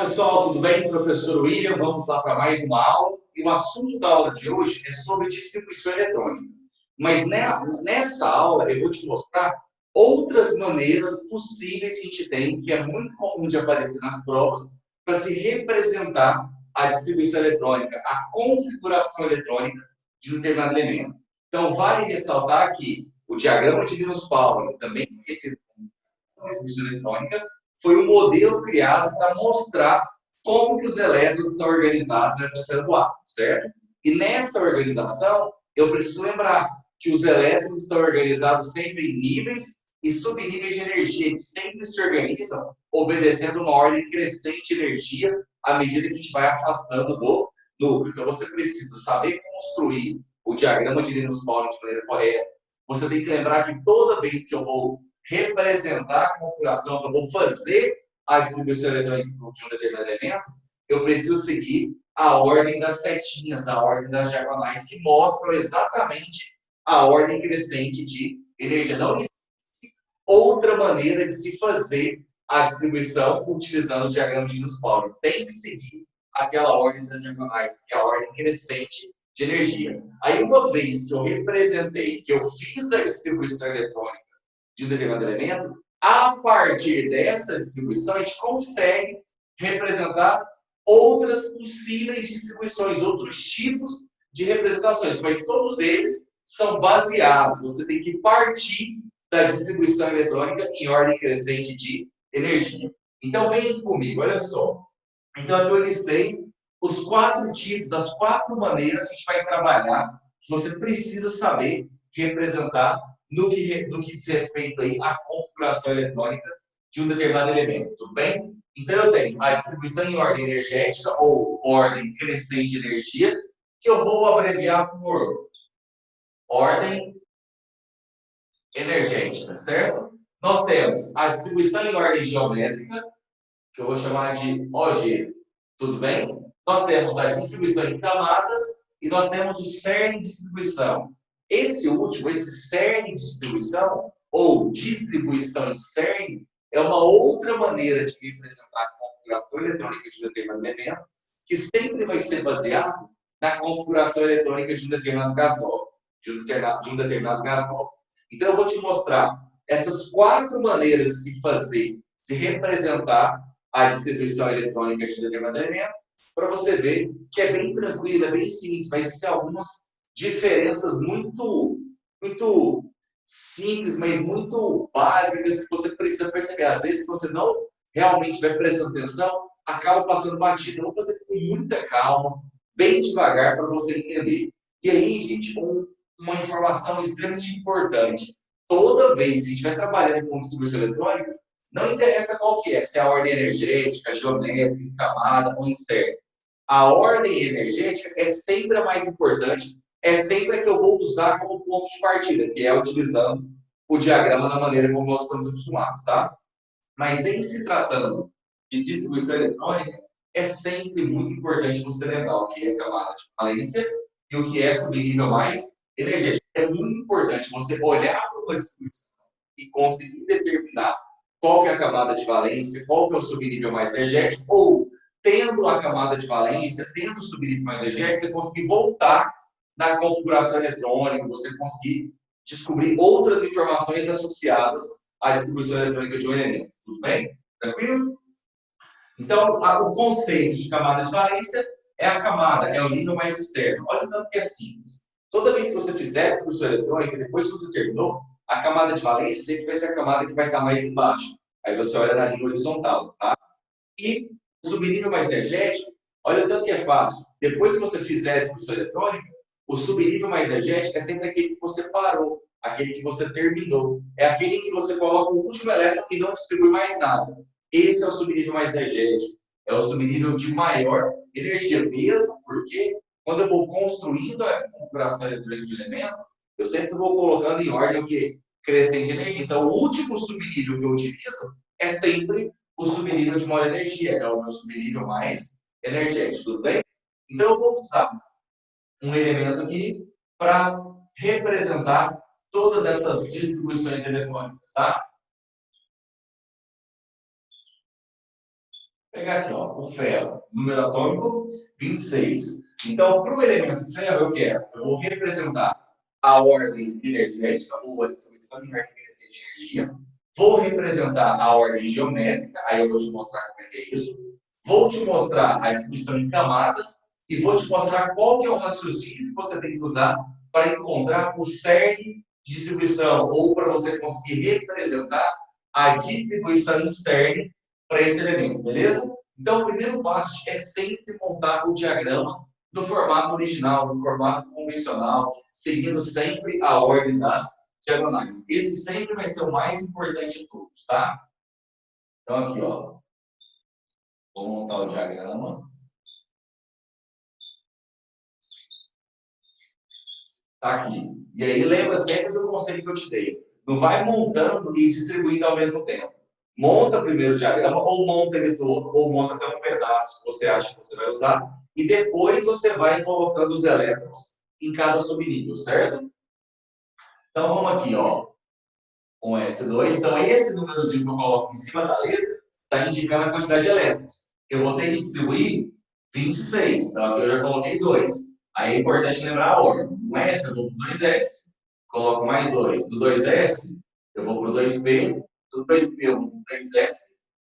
pessoal, tudo bem? Professor William, vamos lá para mais uma aula. E o assunto da aula de hoje é sobre distribuição eletrônica. Mas nessa aula eu vou te mostrar outras maneiras possíveis que a gente tem, que é muito comum de aparecer nas provas, para se representar a distribuição eletrônica, a configuração eletrônica de um determinado elemento. Então, vale ressaltar que o diagrama de Linus-Pauling, também conhecido como distribuição eletrônica, foi um modelo criado para mostrar como que os elétrons estão organizados na atmosfera do átomo, certo? E nessa organização, eu preciso lembrar que os elétrons estão organizados sempre em níveis e subníveis de energia. Eles sempre se organizam obedecendo uma ordem crescente de energia à medida que a gente vai afastando do núcleo. Então, você precisa saber construir o diagrama de Linus-Pauling de maneira correta. Você tem que lembrar que toda vez que eu vou representar a configuração, que eu vou fazer a distribuição eletrônica de um determinado elemento, eu preciso seguir a ordem das setinhas, a ordem das diagonais, que mostram exatamente a ordem crescente de energia. Não existe outra maneira de se fazer a distribuição utilizando o diagrama de Linus-Pauling. Tem que seguir aquela ordem das diagonais, que é a ordem crescente de energia. Aí, uma vez que eu representei, que eu fiz a distribuição eletrônica de um determinado elemento, a partir dessa distribuição, a gente consegue representar outras possíveis distribuições, outros tipos de representações, mas todos eles são baseados. Você tem que partir da distribuição eletrônica em ordem crescente de energia. Então, vem aqui comigo, olha só. Então, aqui eu listei os 4 tipos, as 4 maneiras que a gente vai trabalhar, que você precisa saber representar no que diz respeito aí à configuração eletrônica de um determinado elemento, tudo bem? Então, eu tenho a distribuição em ordem energética, ou ordem crescente de energia, que eu vou abreviar por ordem energética, certo? Nós temos a distribuição em ordem geométrica, que eu vou chamar de OG, tudo bem? Nós temos a distribuição em camadas e nós temos o cerne de distribuição. Esse último, esse cerne de distribuição, ou distribuição em cerne, é uma outra maneira de representar a configuração eletrônica de um determinado elemento, que sempre vai ser baseado na configuração eletrônica de um determinado gasol, de um determinado gasol. Então, eu vou te mostrar essas 4 maneiras de se fazer, de representar a distribuição eletrônica de um determinado elemento, para você ver que é bem tranquilo, é bem simples, mas existem algumas diferenças muito simples, mas muito básicas que você precisa perceber. Às vezes, se você não realmente vai prestando atenção, acaba passando batido. Eu vou fazer com muita calma, bem devagar, para você entender. E aí, gente, uma informação extremamente importante. Toda vez que a gente vai trabalhando com distribuição eletrônica, não interessa qual que é, se é a ordem energética, geométrica, camada ou externa. A ordem energética é sempre a mais importante, é sempre a que eu vou usar como ponto de partida, que é utilizando o diagrama da maneira como nós estamos acostumados, tá? Mas em se tratando de distribuição eletrônica, é sempre muito importante você lembrar o que é camada de valência e o que é subnível mais energético. É muito importante você olhar para uma distribuição e conseguir determinar qual que é a camada de valência, qual que é o subnível mais energético, ou tendo a camada de valência, tendo o subnível mais energético, você conseguir voltar na configuração eletrônica, você conseguir descobrir outras informações associadas à distribuição eletrônica de um elemento. Tudo bem? Tranquilo? Então, o conceito de camada de valência é a camada, é o nível mais externo. Olha o tanto que é simples. Toda vez que você fizer a distribuição eletrônica, depois que você terminou, a camada de valência sempre vai ser a camada que vai estar mais embaixo. Aí você olha na linha horizontal, tá? E o subnível mais energético, olha o tanto que é fácil. Depois que você fizer a distribuição eletrônica, o subnível mais energético é sempre aquele que você parou, aquele que você terminou. É aquele que você coloca o último elétron e não distribui mais nada. Esse é o subnível mais energético. É o subnível de maior energia, mesmo porque quando eu vou construindo a configuração eletrônica de elemento, eu sempre vou colocando em ordem o que? Crescente de energia. Então, o último subnível que eu utilizo é sempre o subnível de maior energia. É o meu subnível mais energético, tudo bem? Então, eu vou usar um elemento aqui para representar todas essas distribuições eletrônicas, tá? pegar aqui, ó, o ferro, número atômico 26. Então, para o elemento ferro, eu vou representar a ordem energética, ou a distribuição de energia. Vou representar a ordem geométrica, aí eu vou te mostrar como é que é isso. Vou te mostrar a distribuição em camadas e vou te mostrar qual que é o raciocínio que você tem que usar para encontrar o cerne de distribuição, ou para você conseguir representar a distribuição em cerne para esse elemento, beleza? Então, o primeiro passo é sempre montar o diagrama no formato original, no formato convencional, seguindo sempre a ordem das diagonais. Esse sempre vai ser o mais importante de todos, tá? Então, aqui, ó. Vou montar o diagrama. Tá aqui. E aí, lembra sempre do conceito que eu te dei. Não vai montando e distribuindo ao mesmo tempo. Monta primeiro o diagrama, ou monta ele todo, ou monta até um pedaço que você acha que você vai usar, e depois você vai colocando os elétrons em cada subnível, certo? Então, vamos aqui, ó, com S2. Então, esse númerozinho que eu coloco em cima da letra está indicando a quantidade de elétrons. Eu vou ter que distribuir 26. Então, aqui eu já coloquei 2. Aí é importante lembrar a ordem. Do S, eu vou para o 2S. Coloco mais 2. Do 2S, eu vou para o 2P. Do 2P, eu vou para o 3S.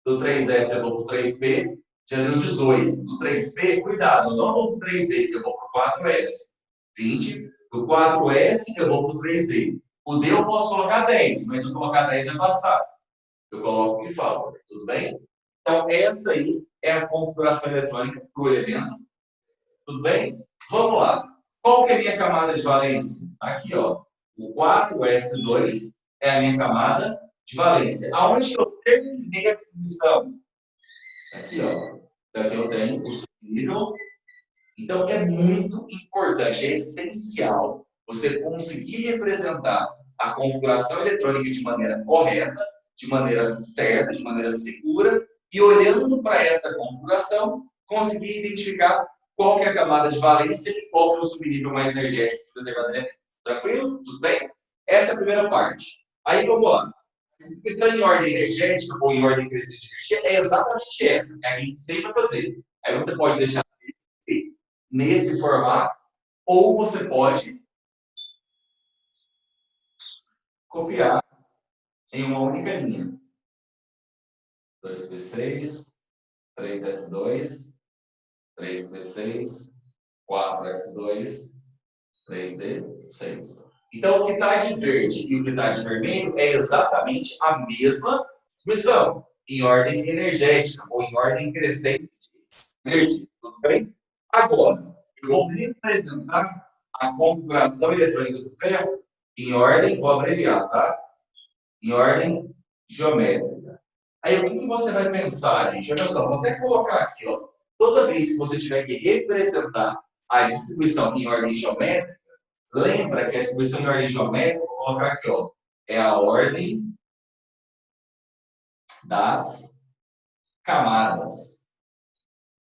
Do 3S, eu vou para o 3P. Já deu 18. Do 3P, cuidado, eu não vou para o 3D, eu vou para o 4S. 20. Do 4S, eu vou para o 3D. O D eu posso colocar 10, mas se eu colocar 10 é passar. Eu coloco o que falta, tudo bem? Então, essa aí é a configuração eletrônica para o elemento. Tudo bem? Vamos lá. Qual que é a minha camada de valência? Aqui, ó. O 4S2 é a minha camada de valência. Aonde eu terminei a distribuição? Aqui, ó. Aqui eu tenho o subnível. Então, é muito importante, é essencial você conseguir representar a configuração eletrônica de maneira correta, de maneira certa, de maneira segura, e olhando para essa configuração, conseguir identificar qual que é a camada de valência e qual que é o subnível mais energético do determinado elemento. Tranquilo? Tudo bem? Essa é a primeira parte. Aí, vamos lá. A distribuição em ordem energética ou em ordem crescente de energia é exatamente essa. É a que a gente sempre vai fazer. Aí você pode deixar nesse formato, ou você pode copiar em uma única linha. 2P6, 3S2, 3P6, 4S2, 3D6. Então, o que está de verde e o que está de vermelho é exatamente a mesma distribuição, em ordem energética, ou em ordem crescente de energia. Tudo bem? Agora, eu vou representar a configuração eletrônica do ferro em ordem, vou abreviar, tá? Em ordem geométrica. Aí, o que você vai pensar, gente? Olha só, vou até colocar aqui, ó. Toda vez que você tiver que representar a distribuição em ordem geométrica, lembra que a distribuição em ordem geométrica, vou colocar aqui, ó, é a ordem das camadas.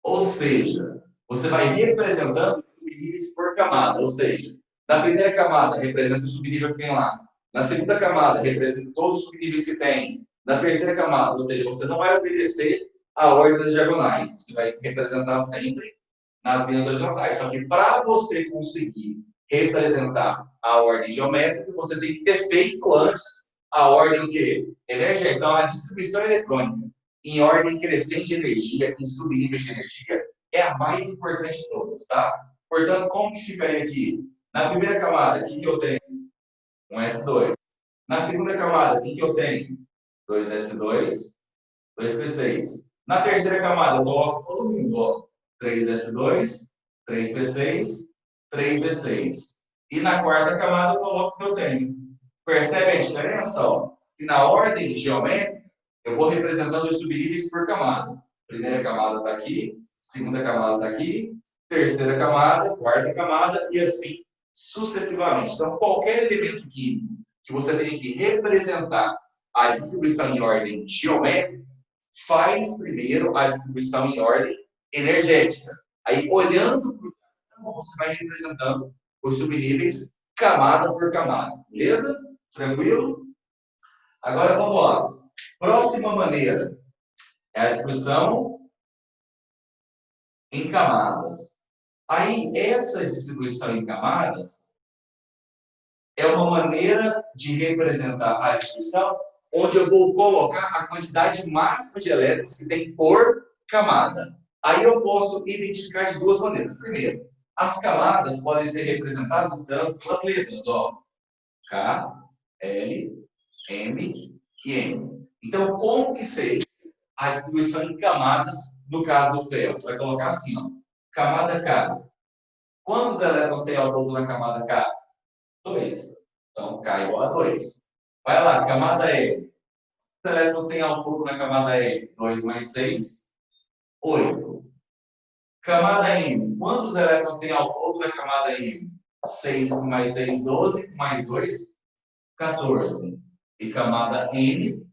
Ou seja, você vai representando subníveis por camada. Ou seja, na primeira camada representa o subnível que tem lá. Na segunda camada representa todos os subníveis que tem. Na terceira camada, ou seja, você não vai obedecer a ordem das diagonais. Você vai representar sempre nas linhas horizontais. Só que para você conseguir representar a ordem geométrica, você tem que ter feito antes a ordem que energética. Então, a distribuição eletrônica em ordem crescente de energia, em subníveis de energia, é a mais importante de todas, tá? Portanto, como que ficaria aqui? Na primeira camada, o que eu tenho? Um S2. Na segunda camada, o que eu tenho? 2S2, 2P6. Na terceira camada, eu coloco todo mundo, ó. 3S2, 3P6, 3D6. E na quarta camada, eu coloco o que eu tenho. Percebe a diferença? Ó? Que na ordem geométrica, eu vou representando os subníveis por camada. Primeira camada está aqui, segunda camada está aqui, terceira camada, quarta camada e assim sucessivamente. Então, qualquer elemento químico que você tenha que representar a distribuição em ordem geométrica, faz primeiro a distribuição em ordem energética. Aí, olhando para o diagrama, você vai representando os subníveis camada por camada. Beleza? Tranquilo? Agora vamos lá. Próxima maneira é a distribuição em camadas. Aí, essa distribuição em camadas é uma maneira de representar a distribuição onde eu vou colocar a quantidade máxima de elétrons que tem por camada. Aí eu posso identificar de duas maneiras. Primeiro, as camadas podem ser representadas pelas letras, ó. K, L, M e N. Então, como que seria a distribuição em camadas no caso do ferro? Você vai colocar assim, ó. Camada K. Quantos elétrons tem ao todo na camada K? 2. Então, K igual a 2. Vai lá, camada L. Quantos elétrons tem ao todo na camada L? 2 mais 6, 8. Camada M. Quantos elétrons tem ao todo na camada M? 6 mais 6, 12, mais 2, 14. E camada N,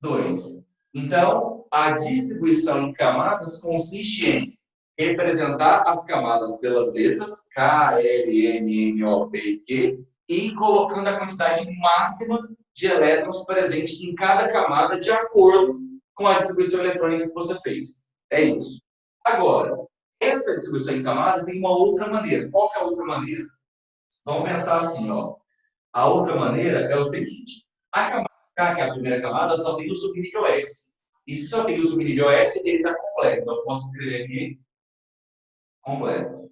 2. Então, a distribuição em camadas consiste em representar as camadas pelas letras K, L, M, N, O, P e Q e colocando a quantidade máxima de elétrons presente em cada camada de acordo com a distribuição eletrônica que você fez. É isso. Agora, essa distribuição em camada tem uma outra maneira. Qual que é a outra maneira? Vamos pensar assim, ó. A outra maneira é o seguinte. A camada K, que é a primeira camada, só tem o subnível S. E se só tem o subnível S, ele está completo. Então, eu posso escrever aqui completo.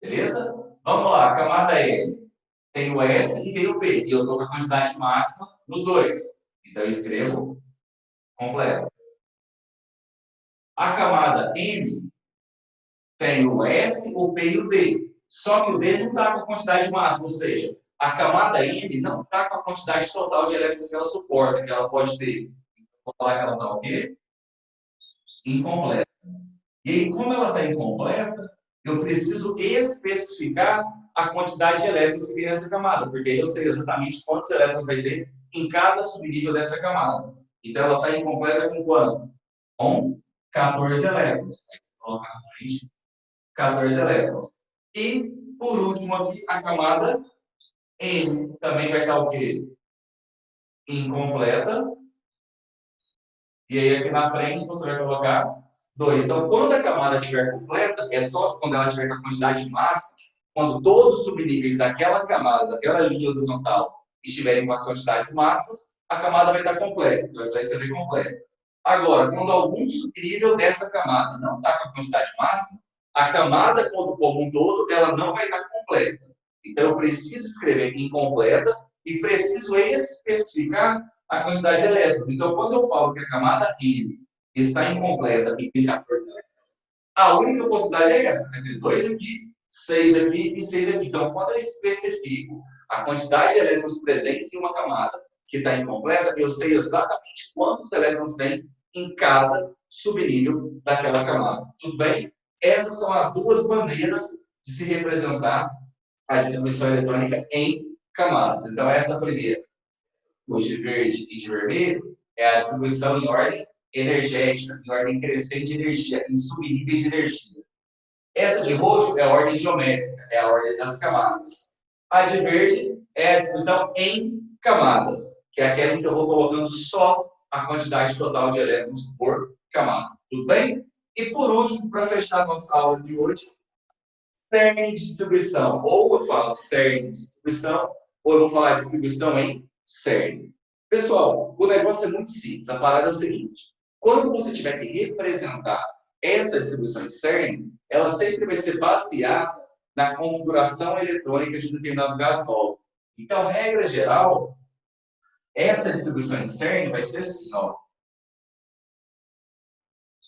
Beleza? Vamos lá, a camada L tem o S e tem o P. E eu estou com a quantidade máxima nos dois. Então, eu escrevo completo. A camada M tem o S, o P e o D. Só que o D não está com a quantidade máxima, ou seja, a camada M não está com a quantidade total de elétrons que ela suporta, que ela pode ter. Vou falar que ela está o quê? Incompleta. E aí, como ela está incompleta, eu preciso especificar a quantidade de elétrons que tem nessa camada, porque aí eu sei exatamente quantos elétrons vai ter em cada subnível dessa camada. Então, ela está incompleta com quanto? Com 14 elétrons. Aí, você colocar na frente, 14 elétrons. E, por último, aqui, a camada N também vai estar o quê? Incompleta. E aí, aqui na frente, você vai colocar 2. Então, quando a camada estiver completa, é só quando ela tiver com a quantidade máxima, quando todos os subníveis daquela camada, daquela linha horizontal, estiverem com as quantidades máximas, a camada vai estar completa. Então, é só escrever completa. Agora, quando algum subnível dessa camada não está com a quantidade máxima, a camada como um todo, ela não vai estar completa. Então, eu preciso escrever incompleta e preciso especificar a quantidade de elétrons. Então, quando eu falo que a camada N está incompleta e tem 14 elétrons, a única possibilidade é essa, né? Tem 2 aqui, 6 aqui e 6 aqui. Então, quando eu especifico a quantidade de elétrons presentes em uma camada que está incompleta, eu sei exatamente quantos elétrons tem em cada subnível daquela camada. Tudo bem? Essas são as duas maneiras de se representar a distribuição eletrônica em camadas. Então, essa primeira, os de verde e de vermelho, é a distribuição em ordem energética, em ordem crescente de energia, em subníveis de energia. Essa de roxo é a ordem geométrica, é a ordem das camadas. A de verde é a distribuição em camadas, que é aquela em que eu vou colocando só a quantidade total de elétrons por camada. Tudo bem? E por último, para fechar a nossa aula de hoje, cerne de distribuição. Ou eu falo cerne de distribuição, ou eu vou falar distribuição em cerne. Pessoal, o negócio é muito simples. A parada é o seguinte: quando você tiver que representar essa distribuição de cerne, ela sempre vai ser baseada na configuração eletrônica de um determinado gás novo. Então, regra geral, essa distribuição de cerne vai ser assim, ó.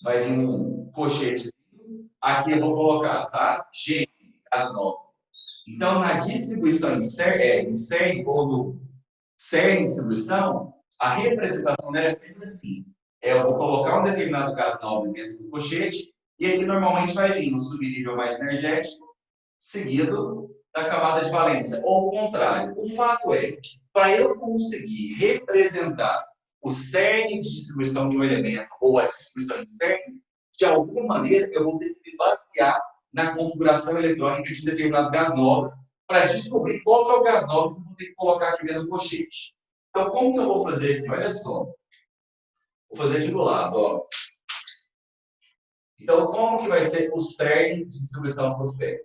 Vai vir um colchete. Aqui eu vou colocar, tá? G, gás novo. Então, na distribuição em cerne ou no cerne de distribuição, a representação dela é sempre assim. Eu vou colocar um determinado gás nobre dentro do colchete e aqui normalmente vai vir um subnível mais energético, seguido da camada de valência, ou o contrário. O fato é, para eu conseguir representar o cerne de distribuição de um elemento ou a distribuição de cerne, de alguma maneira eu vou ter que me basear na configuração eletrônica de um determinado gás nobre para descobrir qual é o gás nobre que eu vou ter que colocar aqui dentro do colchete. Então, como que eu vou fazer aqui? Olha só. Vou fazer aqui do lado, ó. Então, como que vai ser o cerne de distribuição para o ferro?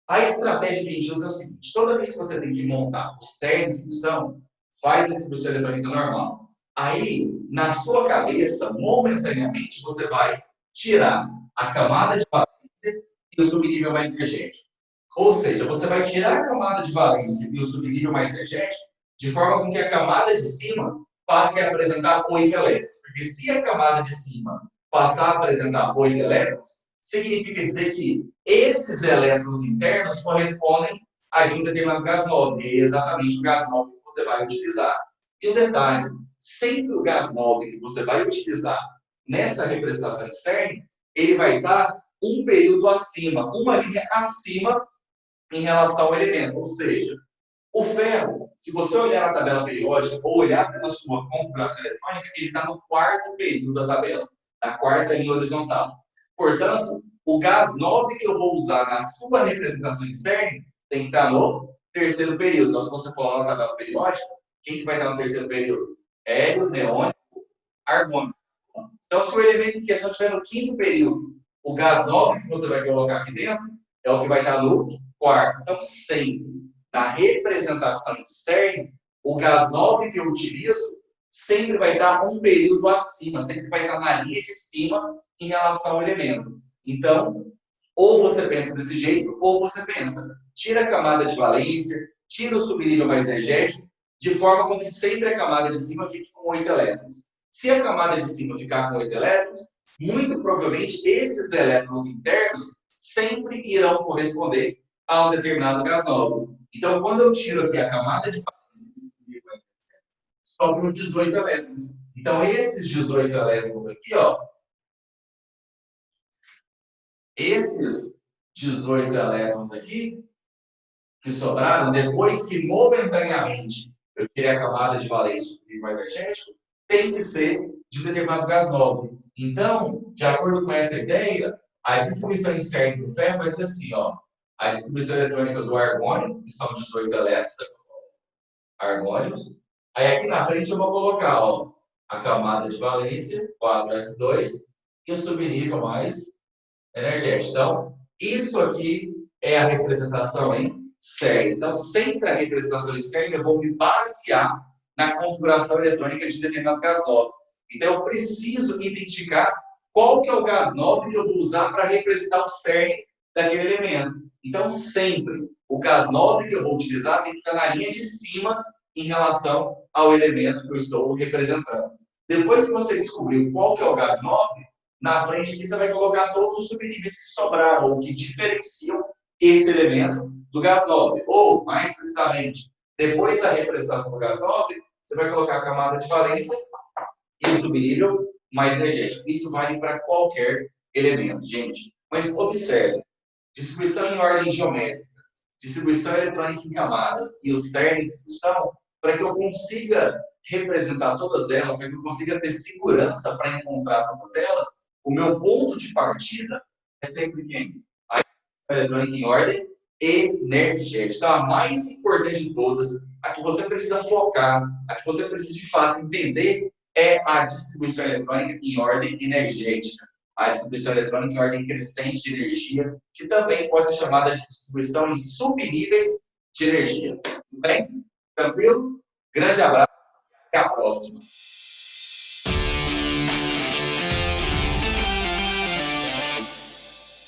A estratégia que a gente usa é o seguinte: toda vez que você tem que montar o cerne de distribuição, faz a distribuição eletrônica normal. Aí, na sua cabeça, momentaneamente, você vai tirar a camada de valência e o subnível mais energético. Ou seja, você vai tirar a camada de valência e o subnível mais energético de forma com que a camada de cima passe a apresentar 8 elétrons. Porque se a camada de cima passar a apresentar 8 elétrons, significa dizer que esses elétrons internos correspondem a de um determinado gás nobre. E é exatamente o gás nobre que você vai utilizar. E o detalhe, sempre o gás nobre que você vai utilizar nessa representação de CERN, ele vai estar um período acima, uma linha acima em relação ao elemento. Ou seja, o ferro, se você olhar na tabela periódica ou olhar pela sua configuração eletrônica, ele está no quarto período da tabela, na quarta linha horizontal. Portanto, o gás nobre que eu vou usar na sua representação de CERN tem que estar no terceiro período. Então, se você for lá na tabela periódica, quem que vai estar no terceiro período? Hélio, neônio, argônio. Então, se o elemento em questão estiver no quinto período, o gás nobre que você vai colocar aqui dentro é o que vai estar no quarto. Então, sempre, na representação de CERN, o gás nobre que eu utilizo sempre vai estar um período acima, sempre vai estar na linha de cima em relação ao elemento. Então, ou você pensa desse jeito, ou você pensa, tira a camada de valência, tira o subnível mais energético, de forma com que sempre a camada de cima fique com 8 elétrons. Se a camada de cima ficar com 8 elétrons, muito provavelmente esses elétrons internos sempre irão corresponder a um determinado gás nobre. Então, quando eu tiro aqui a camada de valência, sobram 18 elétrons. Então, esses 18 elétrons aqui, ó, esses 18 elétrons aqui, que sobraram, depois que momentaneamente eu tirei a camada de valência do mais energético, tem que ser de um determinado gás nobre. Então, de acordo com essa ideia, a distribuição externa do ferro vai ser assim, ó. A distribuição eletrônica do argônio, que são 18 elétrons, argônio. Aí aqui na frente eu vou colocar, ó, a camada de valência, 4s2, e o subnível mais energético. Então, isso aqui é a representação em série. Então, sempre a representação em série eu vou me basear na configuração eletrônica de determinado gás nobre. Então, eu preciso identificar qual que é o gás nobre que eu vou usar para representar o cerne daquele elemento. Então, sempre o gás nobre que eu vou utilizar tem que estar na linha de cima em relação ao elemento que eu estou representando. Depois que você descobriu qual que é o gás nobre, na frente aqui você vai colocar todos os subníveis que sobraram, ou que diferenciam esse elemento do gás nobre. Ou, mais precisamente, depois da representação do gás nobre, você vai colocar a camada de valência e o subnível mais energético. Isso vale para qualquer elemento, gente. Mas observe, distribuição em ordem geométrica, distribuição eletrônica em camadas e o cerne de distribuição, para que eu consiga representar todas elas, para que eu consiga ter segurança para encontrar todas elas, o meu ponto de partida é sempre quem? A eletrônica em ordem energética. Então, a mais importante de todas, a que você precisa focar, a que você precisa de fato entender, é a distribuição eletrônica em ordem energética. A distribuição eletrônica em ordem crescente de energia, que também pode ser chamada de distribuição em subníveis de energia. Tudo bem? Tranquilo? Grande abraço e até a próxima.